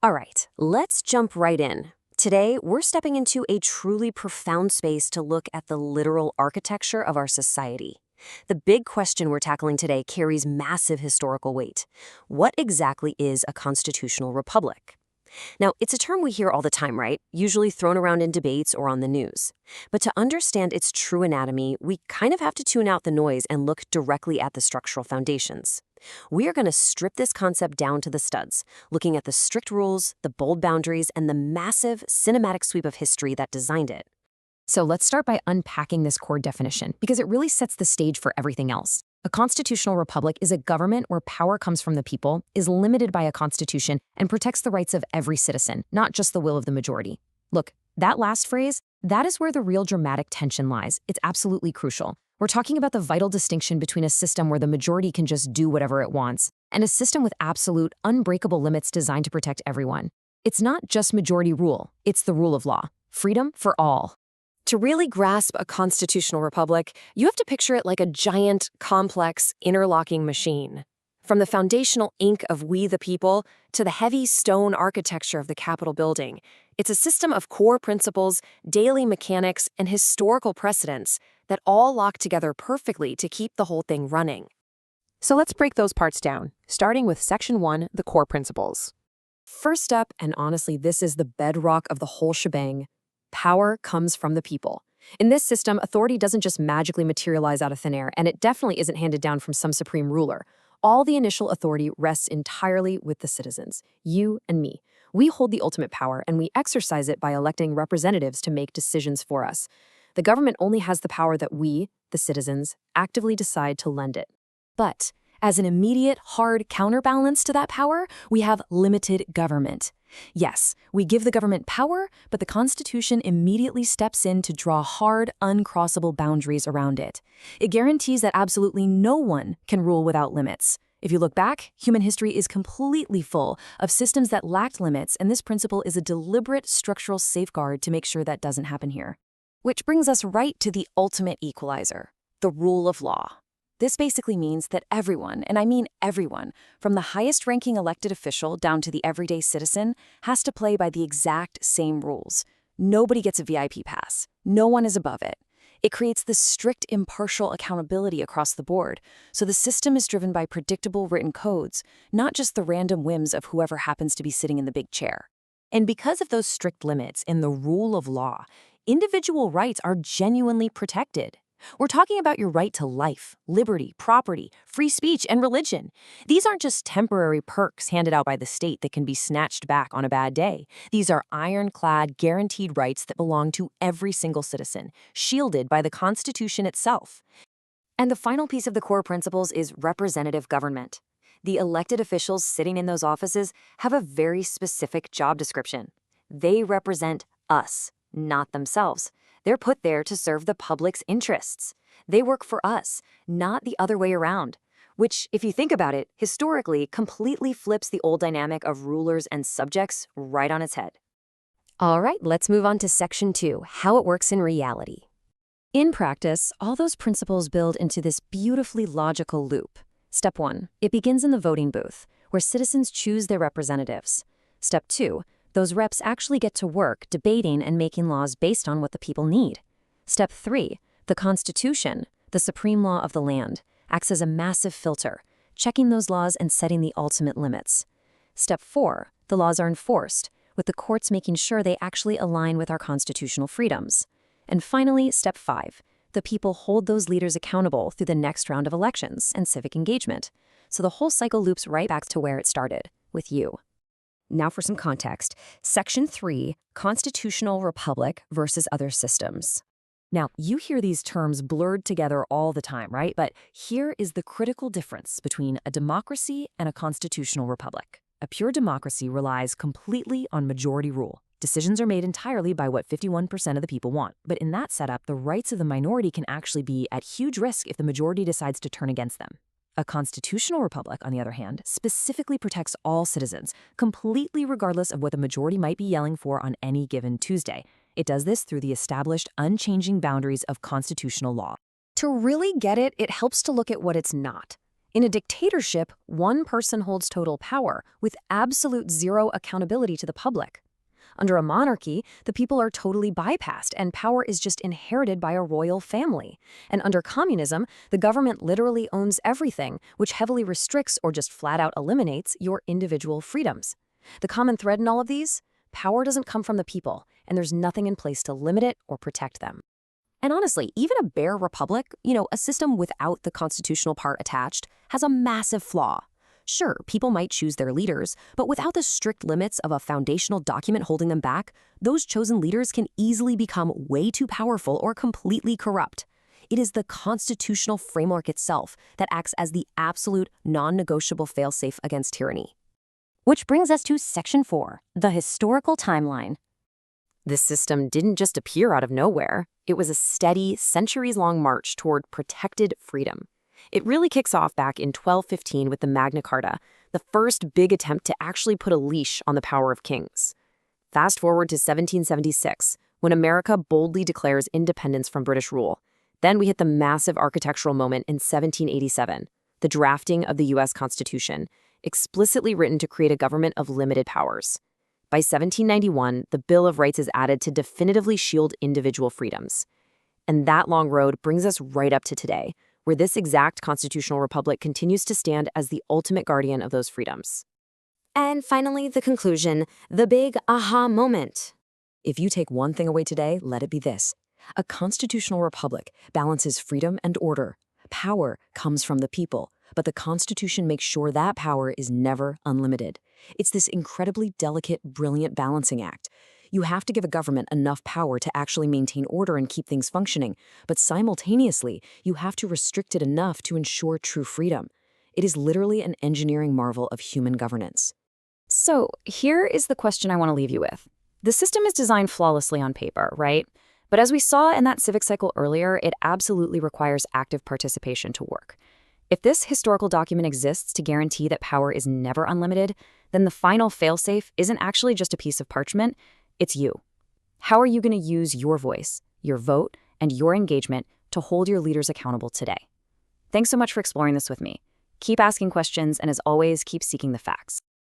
All right, let's jump right in. Today, we're stepping into a truly profound space to look at the literal architecture of our society. The big question we're tackling today carries massive historical weight. What exactly is a constitutional republic? Now, it's a term we hear all the time, right? Usually thrown around in debates or on the news. But to understand its true anatomy, we kind of have to tune out the noise and look directly at the structural foundations. We are going to strip this concept down to the studs, looking at the strict rules, the bold boundaries, and the massive cinematic sweep of history that designed it. So let's start by unpacking this core definition, because it really sets the stage for everything else. A constitutional republic is a government where power comes from the people, is limited by a constitution, and protects the rights of every citizen, not just the will of the majority. Look, that last phrase, that is where the real dramatic tension lies. It's absolutely crucial. We're talking about the vital distinction between a system where the majority can just do whatever it wants, and a system with absolute, unbreakable limits designed to protect everyone. It's not just majority rule, it's the rule of law. Freedom for all. To really grasp a constitutional republic, you have to picture it like a giant, complex, interlocking machine. From the foundational ink of We the People to the heavy stone architecture of the Capitol building, it's a system of core principles, daily mechanics, and historical precedents that all lock together perfectly to keep the whole thing running. So let's break those parts down, starting with Section 1, the core principles. First up, and honestly, this is the bedrock of the whole shebang, power comes from the people. In this system, authority doesn't just magically materialize out of thin air, and it definitely isn't handed down from some supreme ruler. All the initial authority rests entirely with the citizens, you and me. We hold the ultimate power, and we exercise it by electing representatives to make decisions for us. The government only has the power that we, the citizens, actively decide to lend it. But as an immediate, hard counterbalance to that power, we have limited government. Yes, we give the government power, but the Constitution immediately steps in to draw hard, uncrossable boundaries around it. It guarantees that absolutely no one can rule without limits. If you look back, human history is completely full of systems that lacked limits, and this principle is a deliberate structural safeguard to make sure that doesn't happen here. Which brings us right to the ultimate equalizer, the rule of law. This basically means that everyone, and I mean everyone, from the highest-ranking elected official down to the everyday citizen, has to play by the exact same rules. Nobody gets a VIP pass. No one is above it. It creates this strict, impartial accountability across the board, so the system is driven by predictable written codes, not just the random whims of whoever happens to be sitting in the big chair. And because of those strict limits in the rule of law, individual rights are genuinely protected. We're talking about your right to life, liberty, property, free speech, and religion. These aren't just temporary perks handed out by the state that can be snatched back on a bad day. These are ironclad, guaranteed rights that belong to every single citizen, shielded by the Constitution itself. And the final piece of the core principles is representative government. The elected officials sitting in those offices have a very specific job description. They represent us, not themselves. They're put there to serve the public's interests. They work for us, not the other way around, which, if you think about it, historically completely flips the old dynamic of rulers and subjects right on its head. All right, let's move on to Section 2, how it works in reality. In practice, all those principles build into this beautifully logical loop. Step 1, it begins in the voting booth, where citizens choose their representatives. Step 2, those reps actually get to work debating and making laws based on what the people need. Step 3, the Constitution, the supreme law of the land, acts as a massive filter, checking those laws and setting the ultimate limits. Step 4, the laws are enforced, with the courts making sure they actually align with our constitutional freedoms. And finally, Step 5, the people hold those leaders accountable through the next round of elections and civic engagement. So the whole cycle loops right back to where it started, with you. Now for some context. Section 3, Constitutional Republic versus Other Systems. Now, you hear these terms blurred together all the time, right? But here is the critical difference between a democracy and a constitutional republic. A pure democracy relies completely on majority rule. Decisions are made entirely by what 51% of the people want. But in that setup, the rights of the minority can actually be at huge risk if the majority decides to turn against them. A constitutional republic, on the other hand, specifically protects all citizens, completely regardless of what the majority might be yelling for on any given Tuesday. It does this through the established, unchanging boundaries of constitutional law. To really get it, it helps to look at what it's not. In a dictatorship, one person holds total power, with absolute zero accountability to the public. Under a monarchy, the people are totally bypassed and power is just inherited by a royal family. And under communism, the government literally owns everything, which heavily restricts or just flat out eliminates your individual freedoms. The common thread in all of these? Power doesn't come from the people, and there's nothing in place to limit it or protect them. And honestly, even a bare republic, a system without the constitutional part attached, has a massive flaw. Sure, people might choose their leaders, but without the strict limits of a foundational document holding them back, those chosen leaders can easily become way too powerful or completely corrupt. It is the constitutional framework itself that acts as the absolute non-negotiable fail-safe against tyranny. Which brings us to Section 4, the historical timeline. This system didn't just appear out of nowhere. It was a steady, centuries-long march toward protected freedom. It really kicks off back in 1215 with the Magna Carta, the first big attempt to actually put a leash on the power of kings. Fast forward to 1776, when America boldly declares independence from British rule. Then we hit the massive architectural moment in 1787, the drafting of the U.S. Constitution, explicitly written to create a government of limited powers. By 1791, the Bill of Rights is added to definitively shield individual freedoms. And that long road brings us right up to today, where this exact constitutional republic continues to stand as the ultimate guardian of those freedoms. And finally, the conclusion, the big aha moment. If you take one thing away today, let it be this. A constitutional republic balances freedom and order. Power comes from the people, but the Constitution makes sure that power is never unlimited. It's this incredibly delicate, brilliant balancing act. You have to give a government enough power to actually maintain order and keep things functioning, but simultaneously, you have to restrict it enough to ensure true freedom. It is literally an engineering marvel of human governance. So, here is the question I want to leave you with. The system is designed flawlessly on paper, right? But as we saw in that civic cycle earlier, it absolutely requires active participation to work. If this historical document exists to guarantee that power is never unlimited, then the final failsafe isn't actually just a piece of parchment, it's you. How are you going to use your voice, your vote, and your engagement to hold your leaders accountable today? Thanks so much for exploring this with me. Keep asking questions, and as always, keep seeking the facts.